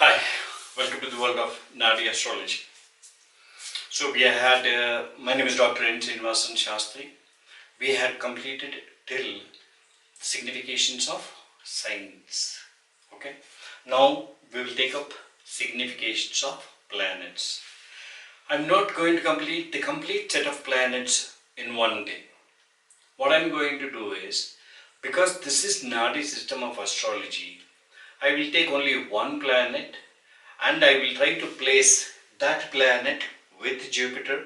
Hi, welcome to the world of Naadi Astrology. So we had, my name is Dr. N. Shastri. We had completed till significations of signs. Okay. Now we will take up significations of planets. I'm not going to complete the complete set of planets in one day. What I'm going to do is, because this is Nadi system of astrology, I will take only one planet and I will try to place that planet with Jupiter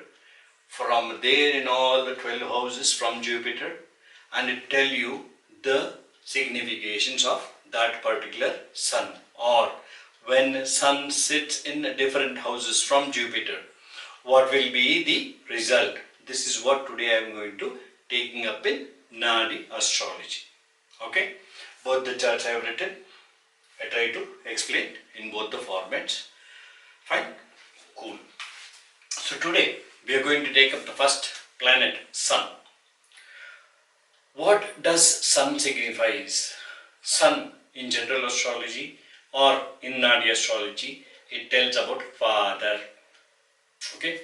from there in all the 12 houses from Jupiter and tell you the significations of that particular sun, or when sun sits in different houses from Jupiter, what will be the result. This is what today I am going to taking up in Naadi Astrology. Okay, both the charts I have written. I try to explain in both the formats. Fine? Cool. So today we are going to take up the first planet, Sun. What does Sun signifies? Sun in general astrology or in Naadi astrology, it tells about father. Okay?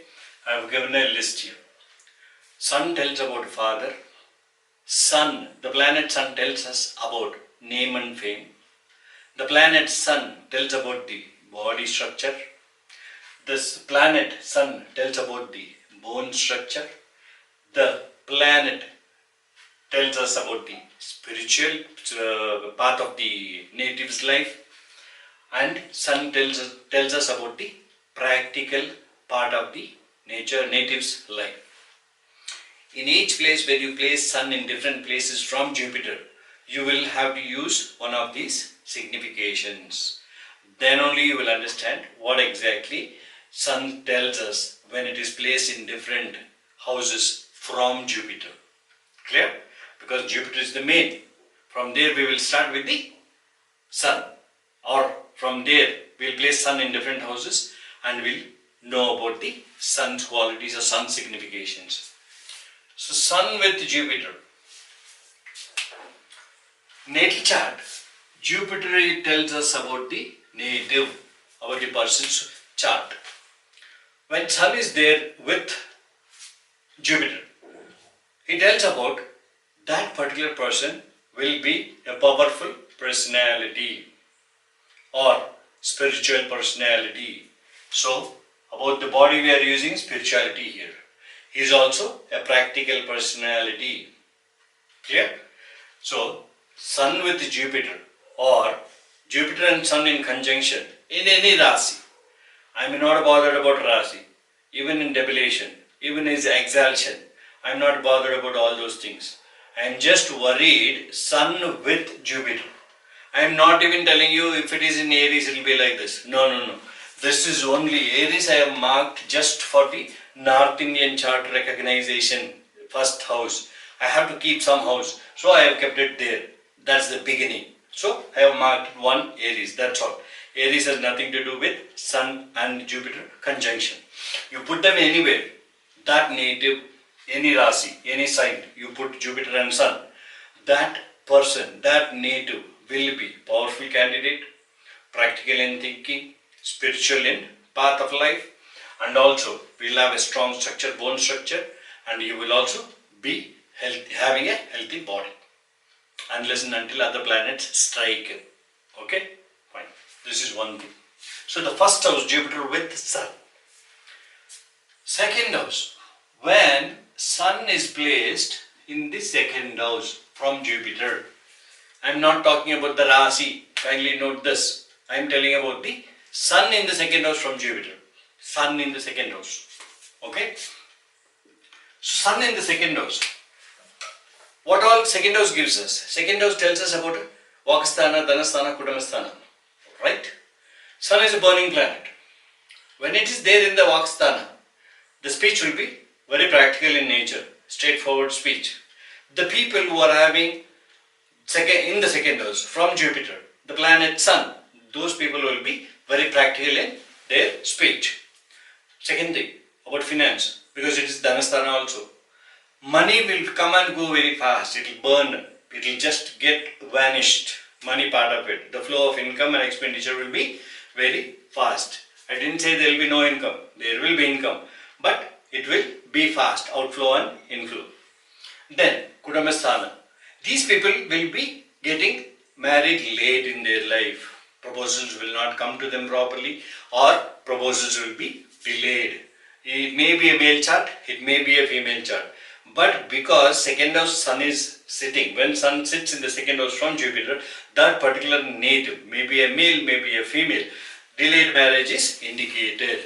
I have given a list here. Sun tells about father. Sun, the planet Sun tells us about name and fame. The planet Sun tells about the body structure. This planet Sun tells about the bone structure. The planet tells us about the spiritual part of the native's life. And Sun tells us about the practical part of the native's life. In each place where you place Sun in different places from Jupiter, you will have to use one of these significations. Then only you will understand what exactly Sun tells us when it is placed in different houses from Jupiter. Clear? Because Jupiter is the main. From there we will start with the Sun, or from there we will place Sun in different houses and we will know about the Sun's qualities or Sun significations. So Sun with Jupiter. Natal chart, Jupiter tells us about the native, about the person's chart. When Sun is there with Jupiter, he tells about that particular person will be a powerful personality or spiritual personality. So, about the body we are using spirituality here. He is also a practical personality. Clear? So, Sun with Jupiter or Jupiter and Sun in conjunction in any Rasi. I am not bothered about Rasi. Even in debilation, even in exaltation, I am not bothered about all those things. I am just worried Sun with Jupiter. I am not even telling you if it is in Aries it will be like this. No. This is only Aries I have marked just for the North Indian chart recognition, first house. I have to keep some house, so I have kept it there. That's the beginning. So I have marked one Aries, that's all. Aries has nothing to do with Sun and Jupiter conjunction. You put them anywhere, that native, any Rasi, any sign, you put Jupiter and Sun, that person, that native will be powerful candidate, practical in thinking, spiritual in path of life, and also will have a strong structure, bone structure, and you will also be having a healthy body. Unless and until other planets strike. Okay? Fine. This is one thing. So the first house, Jupiter with Sun. Second house, when Sun is placed in the second house from Jupiter. I am not talking about the Rasi. Kindly note this. I am telling about the Sun in the second house from Jupiter. Sun in the second house. Okay? So Sun in the second house. What all second house gives us? Second house tells us about Vakasthana, Dhanasthana, Kudumbasthana. Right? Sun is a burning planet. When it is there in the Vakasthana, the speech will be very practical in nature, straightforward speech. The people who are having in the second house from Jupiter, the planet Sun, those people will be very practical in their speech. Second thing, about finance, because it is Dhanasthana also. Money will come and go very fast, it will burn, it will just get vanished, money part of it. The flow of income and expenditure will be very fast. I didn't say there will be no income. There will be income, but it will be fast, outflow and inflow. Then Kudumbasthana. These people will be getting married late in their life. Proposals will not come to them properly, or proposals will be delayed. It may be a male chart, it may be a female chart. But because second house sun is sitting, when sun sits in the second house from Jupiter, that particular native, maybe a male, maybe a female, delayed marriage is indicated.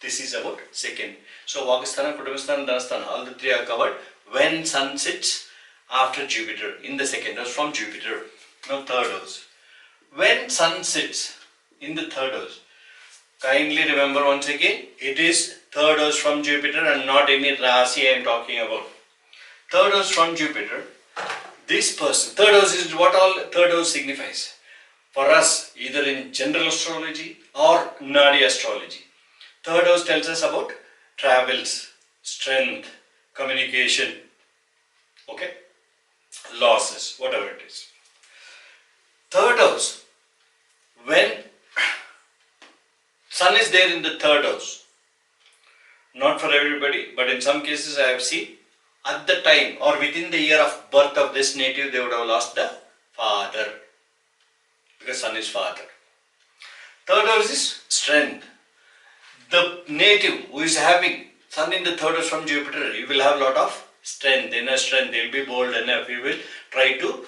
This is about second. So Vagasthana, Kudumbasthana, Dhanasthana, all the three are covered when sun sits after Jupiter, in the second house from Jupiter. Now third house. When sun sits in the third house, kindly remember once again, it is third house from Jupiter and not any Rasi I am talking about. Third house from Jupiter, this person, third house is what all third house signifies for us, either in general astrology or Naadi Astrology. Third house tells us about travels, strength, communication, okay, losses, whatever it is. Third house, when sun is there in the third house, not for everybody, but in some cases I have seen, at the time or within the year of birth of this native, they would have lost the father, because sun is father. Third house is strength. The native who is having sun in the third house from Jupiter, he will have a lot of strength, inner strength. He will be bold enough. He will try to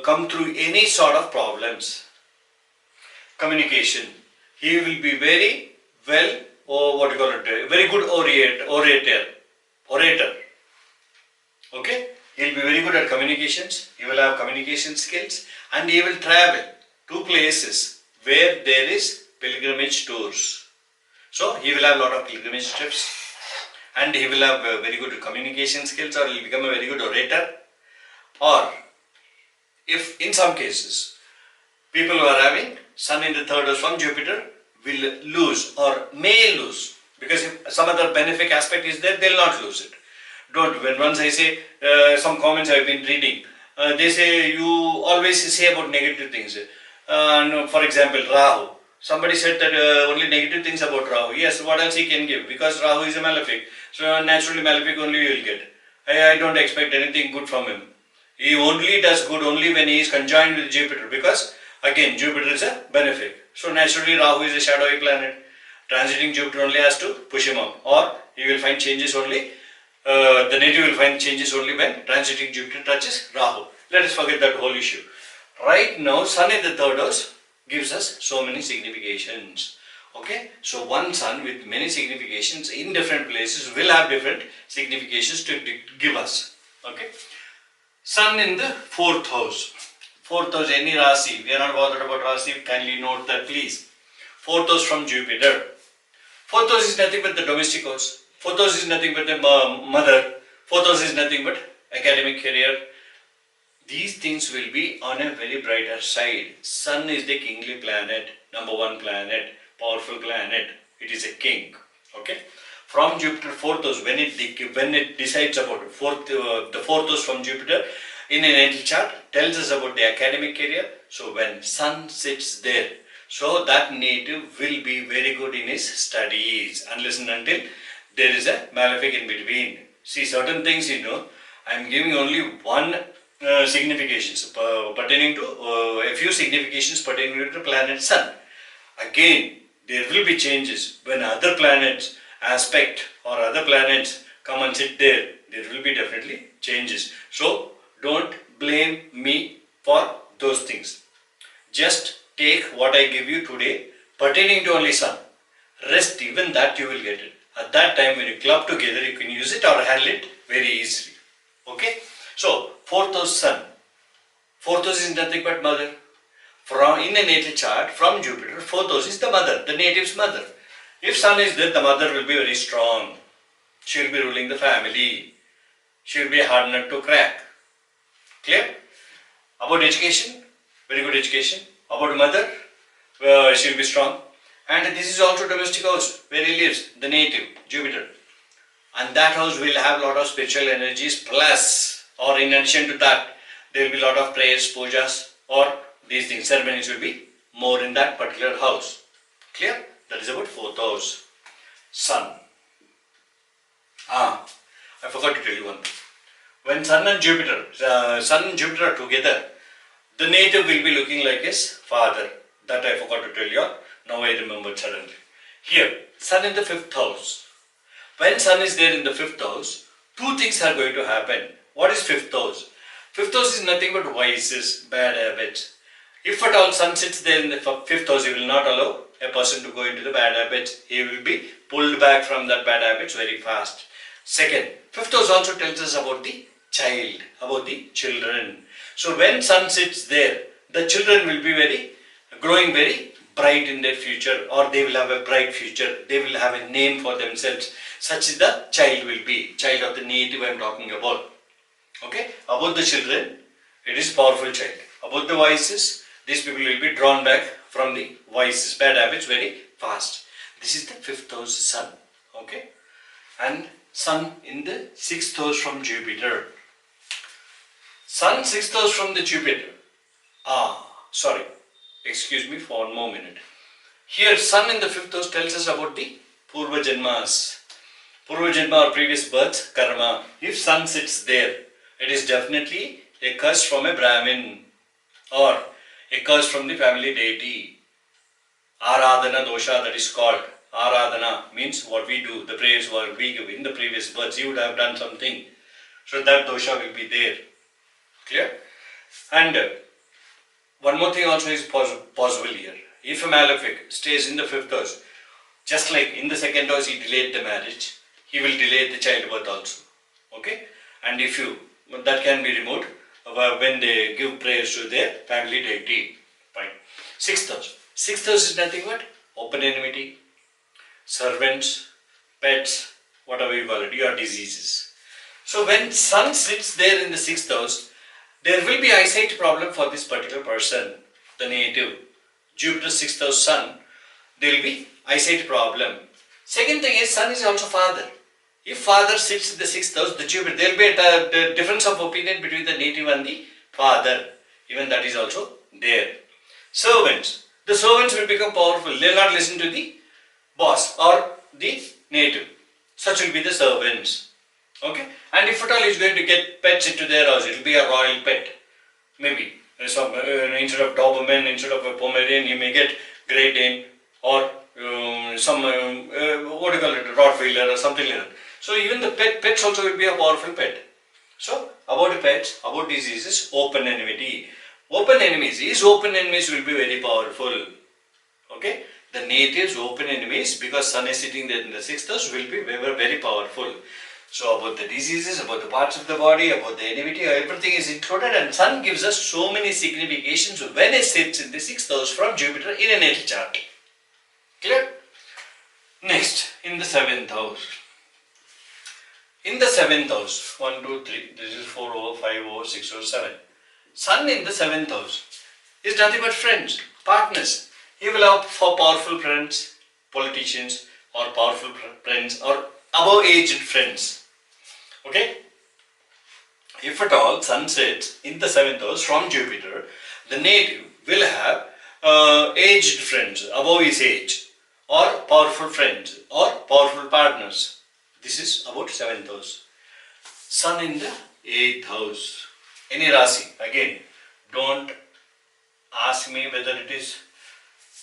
come through any sort of problems. Communication. He will be very well, or very good orator. Okay? He will be very good at communications. He will have communication skills, and he will travel to places where there is pilgrimage tours. So he will have a lot of pilgrimage trips, and he will have very good communication skills, or he will become a very good orator. Or if in some cases people who are having sun in the third house from Jupiter will lose or may lose, because if some other benefic aspect is there, they will not lose it. When once I say some comments I have been reading, they say you always say about negative things. For example, Rahu. Somebody said that only negative things about Rahu. Yes, what else he can give? Because Rahu is a malefic. So naturally malefic only you will get. I don't expect anything good from him. He only does good only when he is conjoined with Jupiter, because again Jupiter is a benefic. So naturally Rahu is a shadowy planet. Transiting Jupiter only has to push him up, or he will find changes only. The native will find changes only when transiting Jupiter touches Rahu. Let us forget that whole issue. Right now, sun in the third house gives us so many significations. Okay, so one sun with many significations in different places will have different significations to give us. Okay, sun in the fourth house. Fourth house, any Rasi. We are not bothered about Rasi. Kindly note that, please. Fourth house from Jupiter. Fourth house is nothing but the domestic house. Fourth house is nothing but the mother. Fourth house is nothing but academic career. These things will be on a very brighter side. Sun is the kingly planet, number one planet, powerful planet. It is a king. Okay. From Jupiter fourth house, when it decides about the fourth house from Jupiter in a natal chart tells us about the academic career. So when sun sits there, so that native will be very good in his studies, unless and until there is a malefic in between. See, certain things, I am giving only one significations pertaining to a few significations pertaining to the planet Sun. Again, there will be changes when other planets aspect or other planets come and sit there. There will be definitely changes. So don't blame me for those things. Just take what I give you today pertaining to only Sun. Rest, even that you will get it. At that time, when you club together, you can use it or handle it very easily. Okay? So, fourth house Sun. Fourth house is nothing but mother. In a natal chart, from Jupiter, fourth house is the mother, the native's mother. If Sun is there, the mother will be very strong. She will be ruling the family. She will be a hard nut to crack. Clear? About education, very good education. About mother, she will be strong. And this is also domestic house where he lives, the native, Jupiter. And that house will have a lot of spiritual energies, plus, or in addition to that, there will be a lot of prayers, pujas, or these things, ceremonies will be more in that particular house. Clear? That is about 4th house. Sun. I forgot to tell you one thing. When Sun and Jupiter are together, the native will be looking like his father. That I forgot to tell you. Now I remembered suddenly. Here, Sun in the 5th house. When Sun is there in the 5th house, two things are going to happen. What is 5th house? 5th house is nothing but vices, bad habits. If at all Sun sits there in the 5th house, he will not allow a person to go into the bad habits. He will be pulled back from that bad habits very fast. Second, 5th house also tells us about the child, about the children. So when Sun sits there, the children will be growing very bright in their future, or they will have a bright future. They will have a name for themselves. Such the child will be. Child of the native I am talking about. Okay? About the children, it is powerful child. About the vices, these people will be drawn back from the vices, bad habits very fast. This is the 5th house Sun. Okay? And Sun in the 6th house from Jupiter. Sun 6th house from the Jupiter. Sorry. Excuse me for one more minute. Here Sun in the 5th house tells us about the Purva Janmas. Purva Janma or previous birth, karma. If Sun sits there, it is definitely a curse from a Brahmin or a curse from the family deity. Aradhana dosha, that is called. Aradhana means what we do, the prayers were we give in the previous births. You would have done something. So that dosha will be there. Clear? And one more thing also is possible here. If a malefic stays in the 5th house, just like in the 2nd house he delayed the marriage, he will delay the childbirth also. Okay? And if that can be removed when they give prayers to their family deity. Fine. 6th house. 6th house is nothing but open enmity, servants, pets, whatever you call it, your diseases. So when Sun sits there in the 6th house, there will be eyesight problem for this particular person, the native. Jupiter 6th house Sun, there will be eyesight problem. Second thing is Sun is also father. If father sits in the 6th house, the Jupiter, there will be a difference of opinion between the native and the father. Even that is also there. Servants. The servants will become powerful. They will not listen to the boss or the native. Such will be the servants. Okay? And if at all he is going to get pets into their house, it will be a royal pet. Maybe. Instead of Doberman, instead of a Pomeranian, he may get Great Dane or some, what do you call it, Rottweiler or something like that. So even the pets also will be a powerful pet. So about pets, about diseases, open enmity. Open enemies, his open enemies will be very powerful. Okay? The natives' open enemies, because Sun is sitting there in the 6th house, will be very powerful. So about the diseases, about the parts of the body, about the enmity, everything is included, and Sun gives us so many significations when it sits in the 6th house from Jupiter in a natal chart. Clear? Next, in the 7th house. In the 7th house, 1, 2, 3, this is 4 over, 5 over, 6 over, 7. Sun in the 7th house is nothing but friends, partners. He will opt for powerful friends, politicians, or powerful friends, or above-aged friends. Okay? If at all Sun sits in the 7th house from Jupiter, the native will have aged friends, above his age, or powerful friends, or powerful partners. This is about 7th house. Sun in the 8th house. Any Rasi, again, don't ask me whether it is,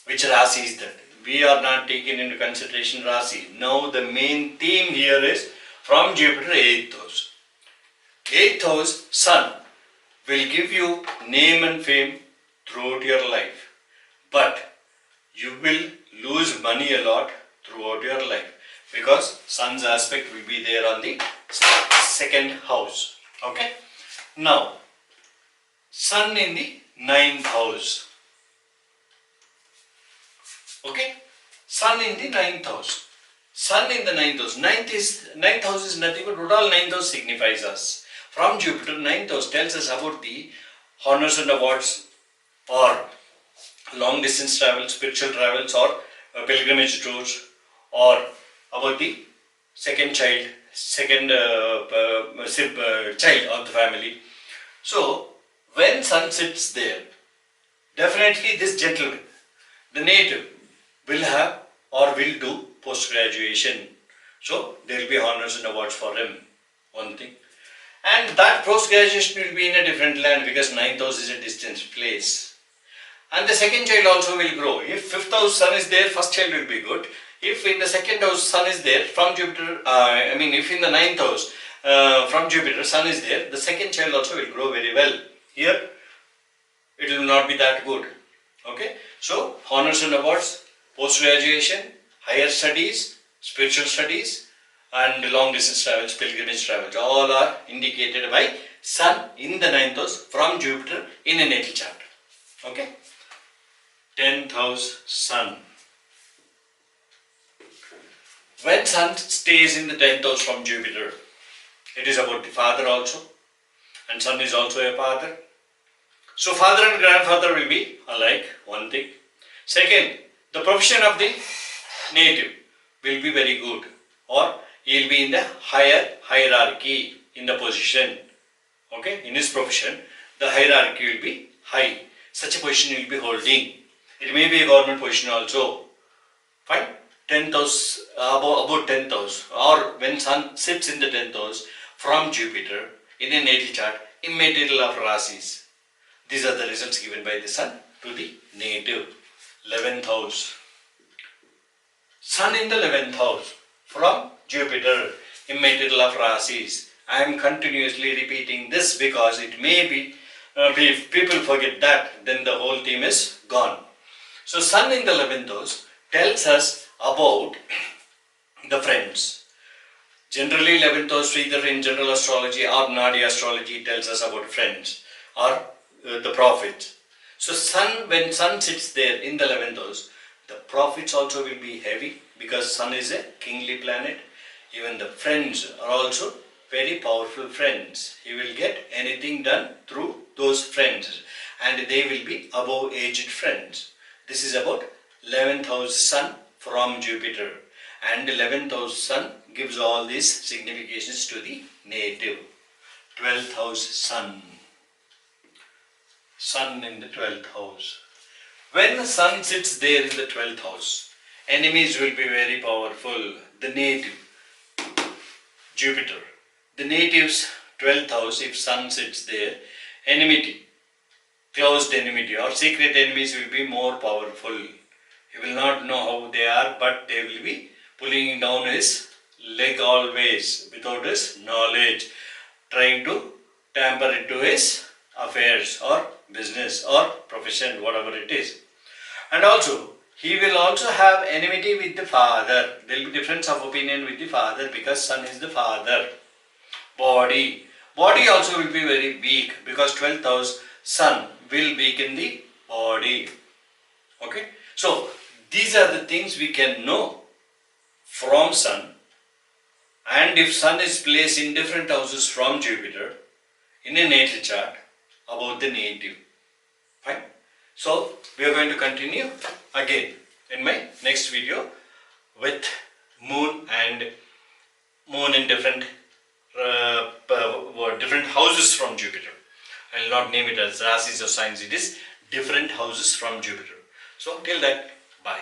which Rasi is that. We are not taking into consideration Rasi. Now the main theme here is from Jupiter 8th house. 8th house, Sun, will give you name and fame throughout your life. But you will lose money a lot throughout your life. Because Sun's aspect will be there on the 2nd house. Okay? Now, Sun in the 9th house. Okay? Sun in the 9th house. Sun in the 9th house. 9th house is nothing but what all 9th house signifies us. From Jupiter, 9th house tells us about the honors and awards, or long distance travels, spiritual travels, or pilgrimage tours, or about the second child of the family. So, when Sun sits there, definitely this gentleman, the native, will have or will do post-graduation. So there will be honors and awards for him, one thing. And that post-graduation will be in a different land because 9th house is a distant place. And the second child also will grow. If 5th house sun is there, first child will be good. If in the 2nd house sun is there from Jupiter, if in the 9th house from Jupiter sun is there, the second child also will grow very well. Here it will not be that good. Okay, so honors and awards, post-graduation, higher studies, spiritual studies, and long distance travels, pilgrimage travels, all are indicated by sun in the 9th house from Jupiter in a natal chart. Okay, 10th house sun. When sun stays in the 10th house from Jupiter, it is about the father also, and sun is also a father. So father and grandfather will be alike, one thing. Second, the profession of the native will be very good, or he will be in the higher hierarchy in the position. Okay, in his profession, the hierarchy will be high. Such a position he will be holding. It may be a government position also. Fine. 10th house, about 10th house, or when sun sits in the 10th house from Jupiter in a natal chart, immaterial of rasis. These are the results given by the sun to the native. 11th house. Sun in the 11th house from Jupiter, immaterial of rasis. I am continuously repeating this because it may be, if people forget that, then the whole theme is gone. So sun in the 11th house tells us about the friends. Generally 11th house, either in general astrology or Naadi Astrology, tells us about friends or the profits. So sun, when sun sits there in the 11th house, the profits also will be heavy because sun is a kingly planet. Even the friends are also very powerful friends. He will get anything done through those friends, and they will be above aged friends. This is about 11th house sun from Jupiter, and 11th house sun gives all these significations to the native. 12th house sun. Sun in the 12th house. When the sun sits there in the 12th house, enemies will be very powerful. The native, Jupiter. The native's 12th house, if sun sits there, enmity, closed enmity or secret enemies will be more powerful. He will not know how they are, but they will be pulling down his leg always without his knowledge, trying to tamper into his affairs or business or profession, whatever it is. And also, he will also have enmity with the father. There will be difference of opinion with the father because sun is the father. Body also will be very weak because 12th house sun will weaken the body. Okay, so these are the things we can know from sun. And if sun is placed in different houses from Jupiter in a natal chart, about the native. Fine. So we are going to continue again in my next video with moon in different houses from Jupiter. I will not name it as rasis or signs. It is different houses from Jupiter. So till then, bye.